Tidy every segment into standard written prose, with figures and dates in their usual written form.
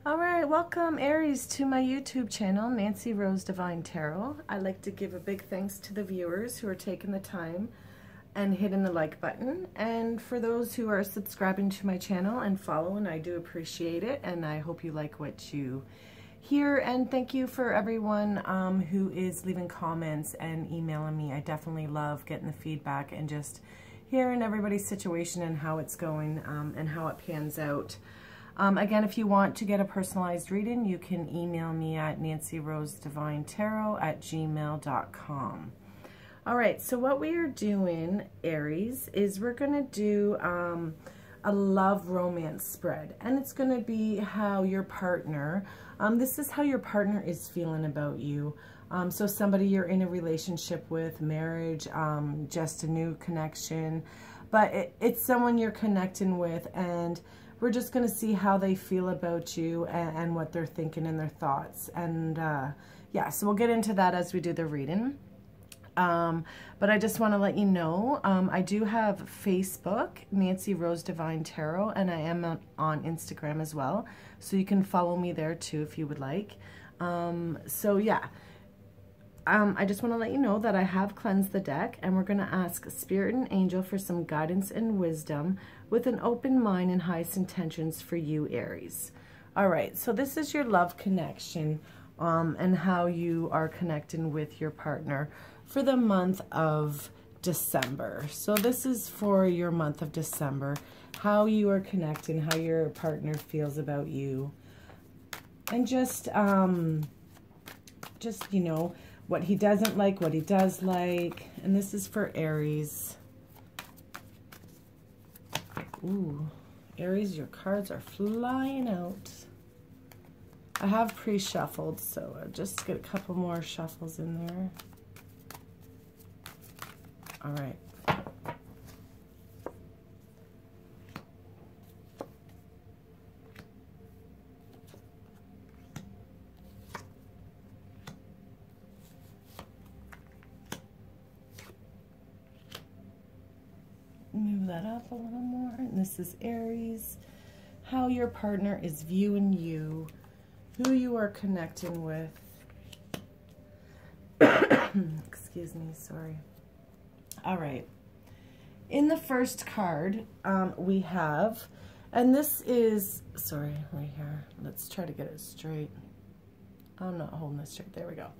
All right, welcome Aries to my YouTube channel, Nancyrosedivinetarot. I'd like to give a big thanks to the viewers who are taking the time and hitting the like button. And for those who are subscribing to my channel and following, I do appreciate it. And I hope you like what you hear. And thank you for everyone who is leaving comments and emailing me. I definitely love getting the feedback and just hearing everybody's situation and how it's going and how it pans out. Again, if you want to get a personalized reading, you can email me at nancyrosedivinetarot@gmail.com. All right, so what we are doing, Aries, is we're going to do a love romance spread. And it's going to be how your partner, this is how your partner is feeling about you. So somebody you're in a relationship with, marriage, just a new connection. But it's someone you're connecting with, and we're just going to see how they feel about you and what they're thinking and their thoughts. And yeah, so we'll get into that as we do the reading. But I just want to let you know, I do have Facebook, Nancyrosedivinetarot, and I am on Instagram as well. So you can follow me there too if you would like. So yeah. I just want to let you know that I have cleansed the deck, and we're going to ask Spirit and Angel for some guidance and wisdom with an open mind and highest intentions for you, Aries. All right, so this is your love connection and how you are connecting with your partner for the month of December. So this is for your month of December, how you are connecting, how your partner feels about you, and just you know, what he doesn't like, what he does like. And this is for Aries. Ooh, Aries, your cards are flying out. I have pre-shuffled, so I'll just get a couple more shuffles in there. All right. Move that up a little more. And this is Aries, how your partner is viewing you, who you are connecting with. Excuse me, sorry. All right. In the first card, we have, and this is, sorry, right here. Let's try to get it straight. I'm not holding this straight. There we go.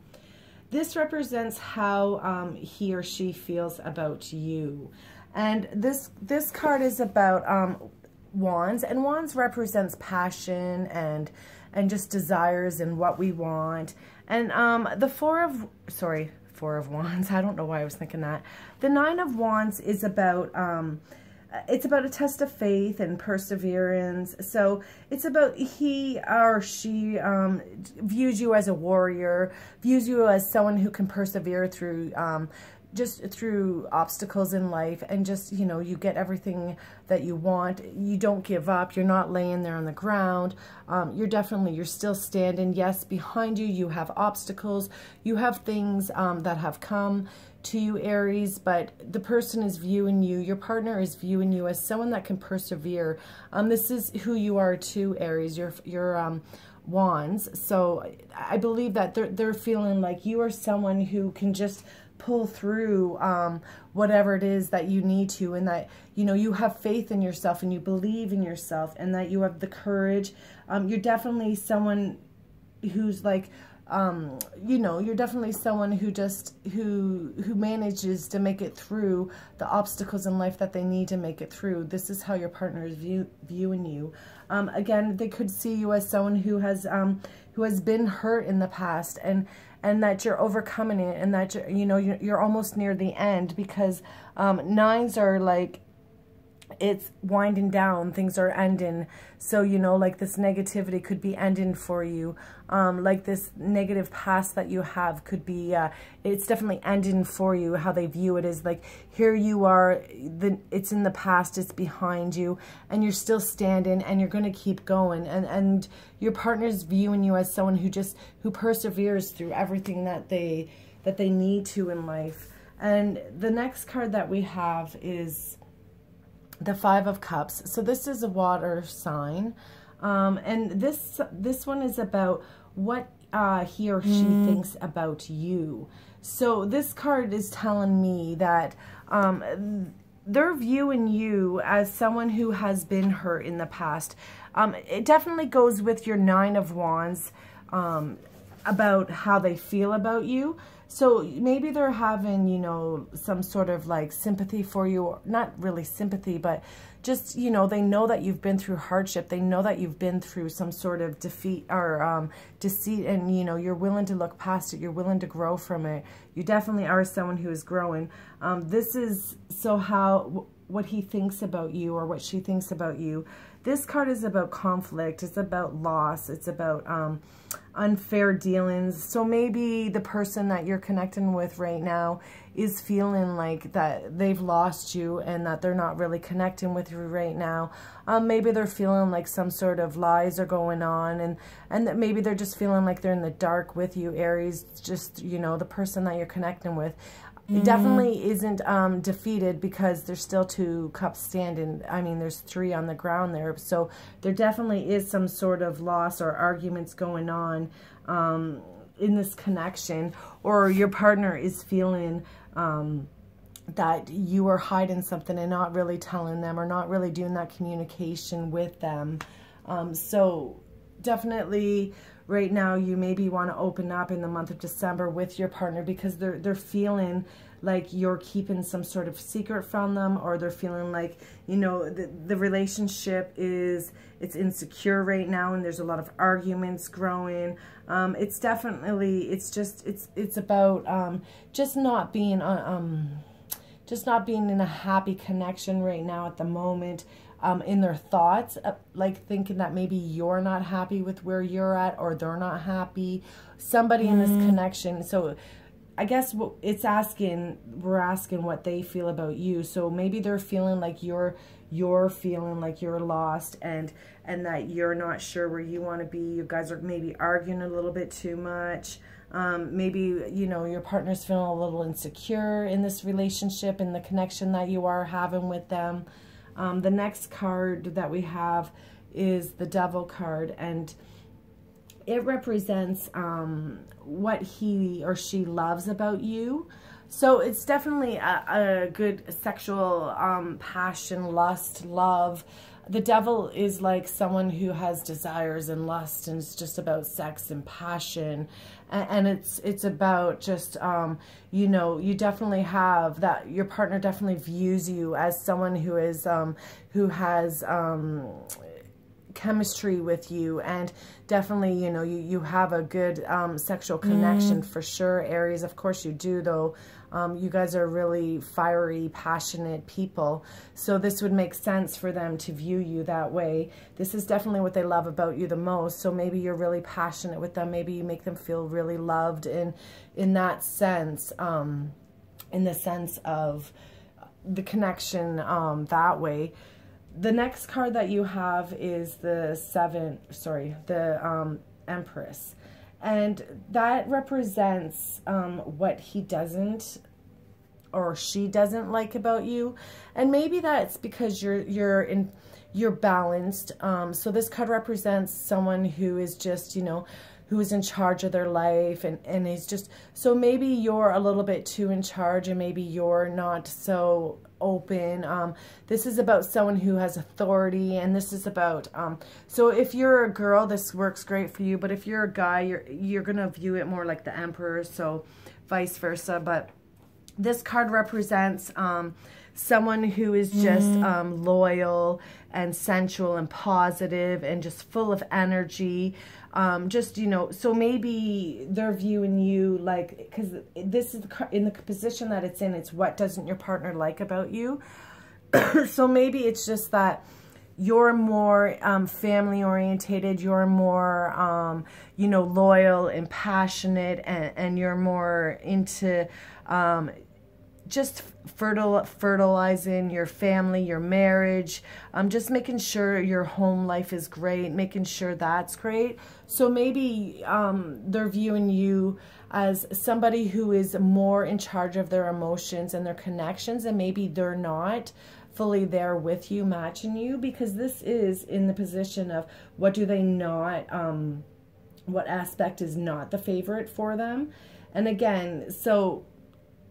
This represents how he or she feels about you. And this card is about wands, and wands represents passion and just desires and what we want. And the four of wands, I don't know why I was thinking that. The 9 of wands is about it's about a test of faith and perseverance. So it's about he or she views you as a warrior, views you as someone who can persevere through just through obstacles in life, and just, you know, you get everything that you want. You don't give up. You're not laying there on the ground. You're still standing. Yes, behind you, you have obstacles. You have things that have come to you, Aries, but the person is viewing you, your partner is viewing you as someone that can persevere. This is who you are too, Aries. You're wands. So I believe that they're feeling like you are someone who can just pull through whatever it is that you need to, and that, you know, you have faith in yourself and you believe in yourself, and that you have the courage. You're definitely someone who's like, you know, you're definitely someone who just, who manages to make it through the obstacles in life that they need to make it through. This is how your partner is viewing you. Again, they could see you as someone who has been hurt in the past, and that you're overcoming it, and that you're almost near the end, because 9s are like, it's winding down, things are ending. So, you know, like this negativity could be ending for you. Like this negative past that you have could be, it's definitely ending for you. How they view it is like, here you are, it's in the past, it's behind you, and you're still standing, and you're going to keep going. And your partner's viewing you as someone who perseveres through everything that they need to in life. And the next card that we have is the 5 of Cups. So this is a water sign. And this one is about what he or she thinks about you. So this card is telling me that they're viewing you as someone who has been hurt in the past. It definitely goes with your Nine of Wands about how they feel about you. So maybe they're having, you know, some sort of like sympathy for you, or not really sympathy, but just, you know, they know that you've been through hardship. They know that you've been through some sort of defeat or deceit, and, you know, you're willing to look past it. You're willing to grow from it. You definitely are someone who is growing. This is what he thinks about you, or what she thinks about you. This card is about conflict. It's about loss. It's about unfair dealings. So maybe the person that you're connecting with right now is feeling like that they've lost you and that they're not really connecting with you right now. Maybe they're feeling like some sort of lies are going on, and that maybe they're just feeling like they're in the dark with you, Aries. Just, you know, the person that you're connecting with. It definitely isn't defeated, because there's still 2 cups standing. I mean, there's 3 on the ground there. So there definitely is some sort of loss or arguments going on in this connection. Or your partner is feeling that you are hiding something and not really telling them, or not really doing that communication with them. So definitely right now you maybe want to open up in the month of December with your partner, because they're feeling like you're keeping some sort of secret from them, or they're feeling like, you know, the relationship it's insecure right now, and there's a lot of arguments growing. It's definitely, it's about just not being in a happy connection right now at the moment. In their thoughts, like thinking that maybe you're not happy with where you're at, or they're not happy. Somebody in this connection. So I guess we're asking what they feel about you. So maybe they're feeling like you're feeling like you're lost, and that you're not sure where you want to be. You guys are maybe arguing a little bit too much. Maybe, you know, your partner's feeling a little insecure in this relationship, in the connection that you are having with them. The next card that we have is the Devil card, and it represents what he or she loves about you. So it's definitely a good sexual passion, lust, love. The Devil is like someone who has desires and lust, and it's just about sex and passion. And it's about just, you know, you definitely have that, your partner definitely views you as someone who is, who has chemistry with you, and definitely, you know, you have a good sexual connection for sure, Aries. Of course you do, though. You guys are really fiery, passionate people, so this would make sense for them to view you that way. This is definitely what they love about you the most, so maybe you're really passionate with them. Maybe you make them feel really loved in that sense, in the sense of the connection that way. The next card that you have is the Empress. And that represents what he doesn't or she doesn't like about you. And maybe that's because you're balanced. So this card represents someone who is just, you know, who is in charge of their life, and is just, so maybe you're a little bit too in charge, and maybe you're not so open. This is about someone who has authority, and this is about, so if you're a girl, this works great for you, but if you're a guy, you're gonna view it more like the Emperor, so vice versa. But this card represents someone who is just loyal and sensual and positive and just full of energy. Just, you know, so maybe they're viewing you like, because this is in the position that it's in, it's what doesn't your partner like about you. So maybe it's just that you're more family orientated, you're more, you know, loyal and passionate, and you're more into just fertilizing your family, your marriage, just making sure your home life is great, making sure that's great. So maybe they're viewing you as somebody who is more in charge of their emotions and their connections, and maybe they're not. fully there with you, matching you, because this is in the position of what do they not, what aspect is not the favorite for them. And again, so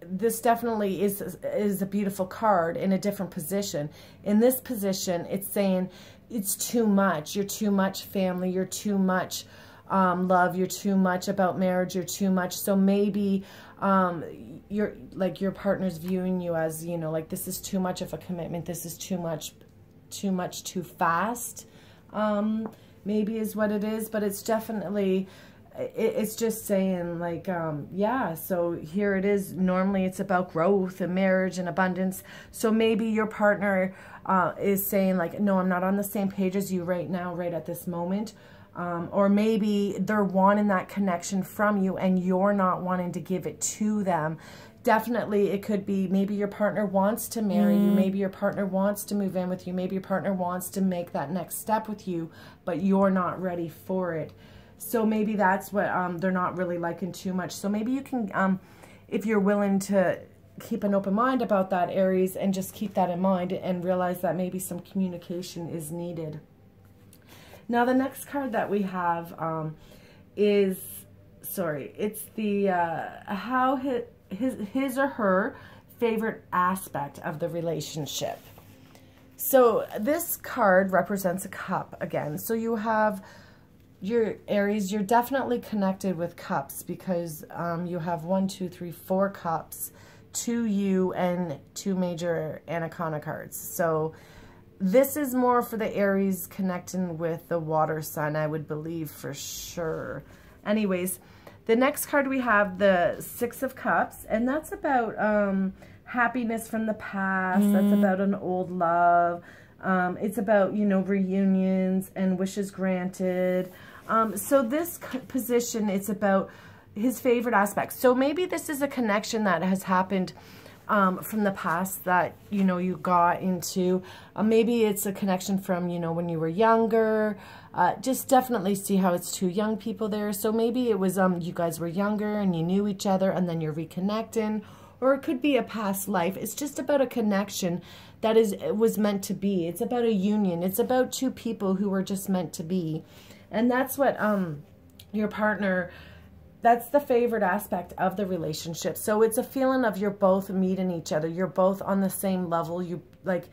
this definitely is a beautiful card in a different position. In this position, it's saying it's too much. You're too much family. You're too much love. You're too much about marriage. You're too much. So maybe you're like your partner's viewing you as, you know, like this is too much of a commitment. This is too much too fast. Maybe is what it is, but it's definitely, it's just saying like, yeah, so here it is. Normally it's about growth and marriage and abundance. So maybe your partner is saying like, no, I'm not on the same page as you right now, right at this moment. Or maybe they're wanting that connection from you and you're not wanting to give it to them. Definitely, it could be maybe your partner wants to marry you. Maybe your partner wants to move in with you. Maybe your partner wants to make that next step with you, but you're not ready for it. So maybe that's what they're not really liking too much. So maybe you can, if you're willing to keep an open mind about that, Aries, and just keep that in mind and realize that maybe some communication is needed. Now, the next card that we have is, sorry, it's the how his or her favorite aspect of the relationship. So this card represents a cup again. So you have your Aries, you're definitely connected with cups because you have 1, 2, 3, 4 cups, 2 you and 2 major Anaconda cards. So this is more for the Aries connecting with the water sign, I would believe for sure. Anyways, the next card we have the 6 of Cups, and that's about happiness from the past. That's about an old love. It's about, you know, reunions and wishes granted. So this position, it's about his favorite aspects. So maybe this is a connection that has happened from the past that, you know, you got into. Maybe it's a connection from, you know, when you were younger. Just definitely see how it's 2 young people there. So maybe it was you guys were younger and you knew each other and then you're reconnecting. Or it could be a past life. It's just about a connection that was meant to be. It's about a union. It's about 2 people who were just meant to be. And that's what your partner, that's the favorite aspect of the relationship. So it's a feeling of you're both meeting each other. You're both on the same level. You like,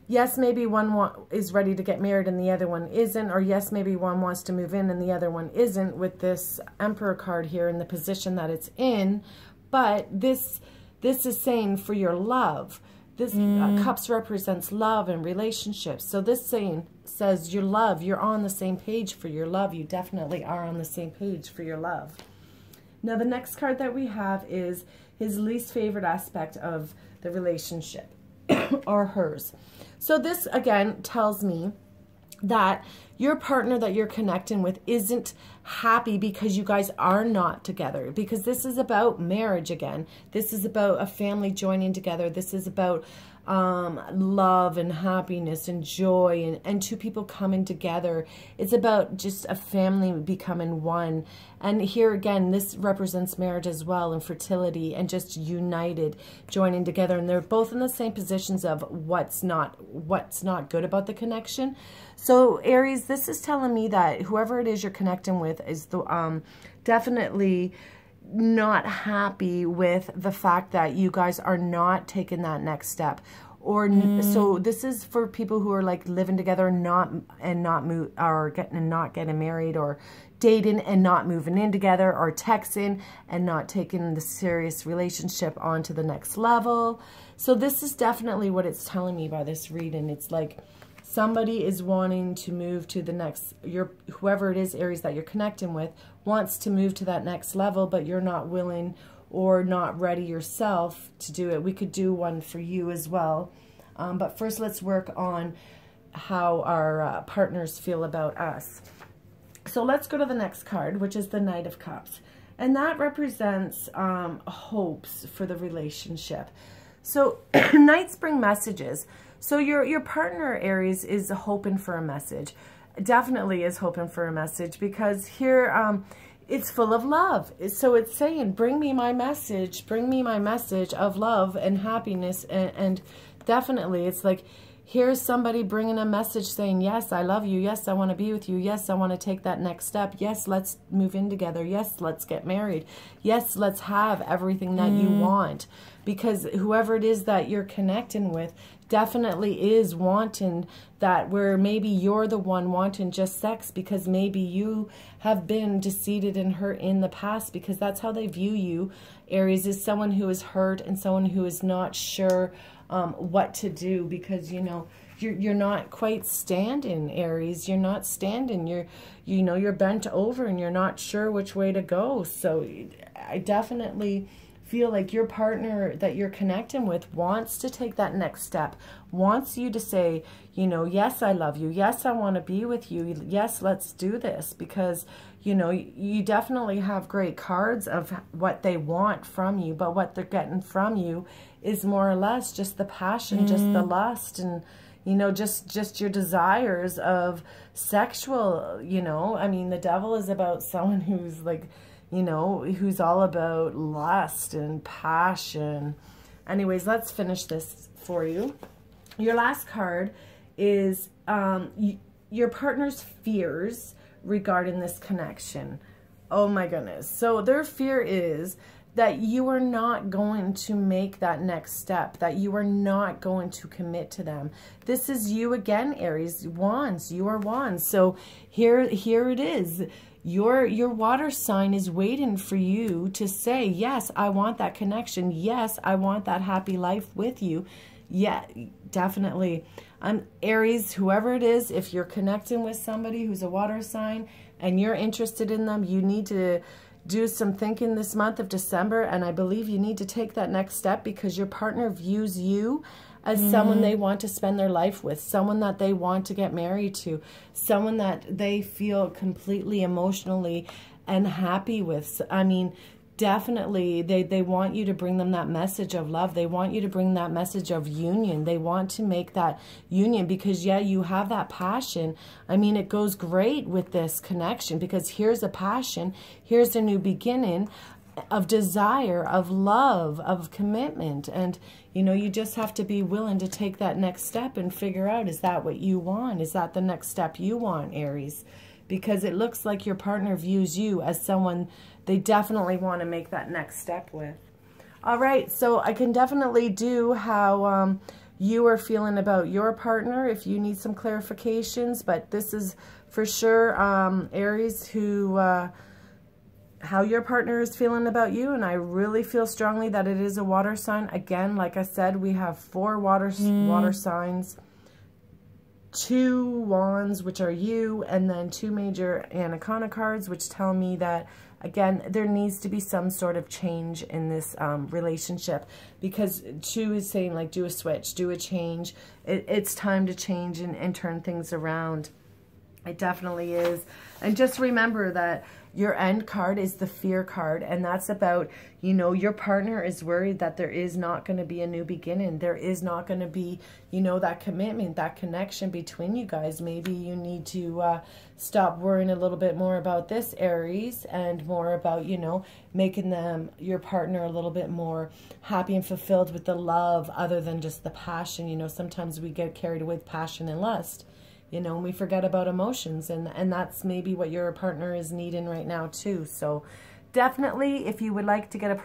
yes, maybe one is ready to get married and the other one isn't. Or yes, maybe one wants to move in and the other one isn't, with this Emperor card here in the position that it's in. But this is saying for your love. This Cups represents love and relationships. So this saying says your love, you're on the same page for your love. You definitely are on the same page for your love. Now, the next card that we have is his least favorite aspect of the relationship, or hers. So this, again, tells me that your partner that you're connecting with isn't happy because you guys are not together. Because this is about marriage again. This is about a family joining together. This is about love and happiness and joy and 2 people coming together. It's about just a family becoming one. And here again, this represents marriage as well, and fertility, and just united, joining together. And they're both in the same positions of what's not good about the connection. So Aries, this is telling me that whoever it is you're connecting with is the definitely not happy with the fact that you guys are not taking that next step. Or so this is for people who are like living together not getting married, or dating and not moving in together, or texting and not taking the serious relationship on to the next level. So this is definitely what it's telling me by this reading. It's like somebody is wanting to move to the next, whoever it is, Aries, that you're connecting with, wants to move to that next level, but you're not willing or not ready yourself to do it. We could do one for you as well. But first, let's work on how our partners feel about us. So let's go to the next card, which is the Knight of Cups. And that represents hopes for the relationship. So Knights bring messages. So your partner, Aries, is hoping for a message. Definitely is hoping for a message, because here it's full of love. So it's saying, bring me my message of love and happiness and definitely. It's like, here's somebody bringing a message saying, yes, I love you. Yes, I want to be with you. Yes, I want to take that next step. Yes, let's move in together. Yes, let's get married. Yes, let's have everything that you want. Because whoever it is that you're connecting with definitely is wanting that, where maybe you're the one wanting just sex because maybe you have been deceived and hurt in the past, because that's how they view you. Aries is someone who is hurt and someone who is not sure what to do, because, you know, you're not quite standing, Aries. You're not standing. You're bent over and you're not sure which way to go. So I definitely feel like your partner that you're connecting with wants to take that next step, wants you to say, you know, yes, I love you. Yes, I want to be with you. Yes, let's do this, because, you know, you definitely have great cards of what they want from you, but what they're getting from you is more or less just the passion, just the lust, and, you know, just your desires of sexual, you know. I mean, the devil is about someone who's like, you know, who's all about lust and passion. Anyways, let's finish this for you. Your last card is your partner's fears regarding this connection. Oh my goodness. So their fear is that you are not going to make that next step, that you are not going to commit to them. This is you again, Aries. Wands. You are wands. So here it is. Your water sign is waiting for you to say, yes, I want that connection. Yes, I want that happy life with you. Yeah, definitely. Aries, whoever it is, if you're connecting with somebody who's a water sign and you're interested in them, you need to do some thinking this month of December, and I believe you need to take that next step, because your partner views you as someone they want to spend their life with, someone that they want to get married to, someone that they feel completely emotionally and happy with. I mean, definitely they want you to bring them that message of love. They want you to bring that message of union. They want to make that union, because yeah, you have that passion. I mean, it goes great with this connection, because here's a passion, here's a new beginning of desire, of love, of commitment. And, you know, you just have to be willing to take that next step and figure out, is that what you want? Is that the next step you want, Aries? Because it looks like your partner views you as someone they definitely want to make that next step with. All right, so I can definitely do how you are feeling about your partner if you need some clarifications, but this is for sure, Aries, who how your partner is feeling about you, and I really feel strongly that it is a water sign. Again, like I said, we have 4 water signs, 2 wands, which are you, and then 2 major anaconda cards, which tell me that, again, there needs to be some sort of change in this relationship, because 2 is saying, like, do a switch, do a change. It's time to change and turn things around. It definitely is. And just remember that your end card is the fear card, and that's about, you know, your partner is worried that there is not going to be a new beginning. There is not going to be, you know, that commitment, that connection between you guys. Maybe you need to stop worrying a little bit more about this, Aries, and more about, you know, making your partner a little bit more happy and fulfilled with the love other than just the passion. You know, sometimes we get carried away with passion and lust, you know, and we forget about emotions, and that's maybe what your partner is needing right now too. So definitely, if you would like to get a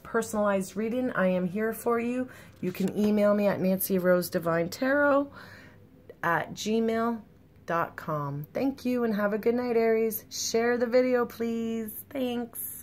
personalized reading, I am here for you. You can email me at Nancyrosedivinetarot@gmail.com. Thank you, and have a good night, Aries. Share the video, please. Thanks.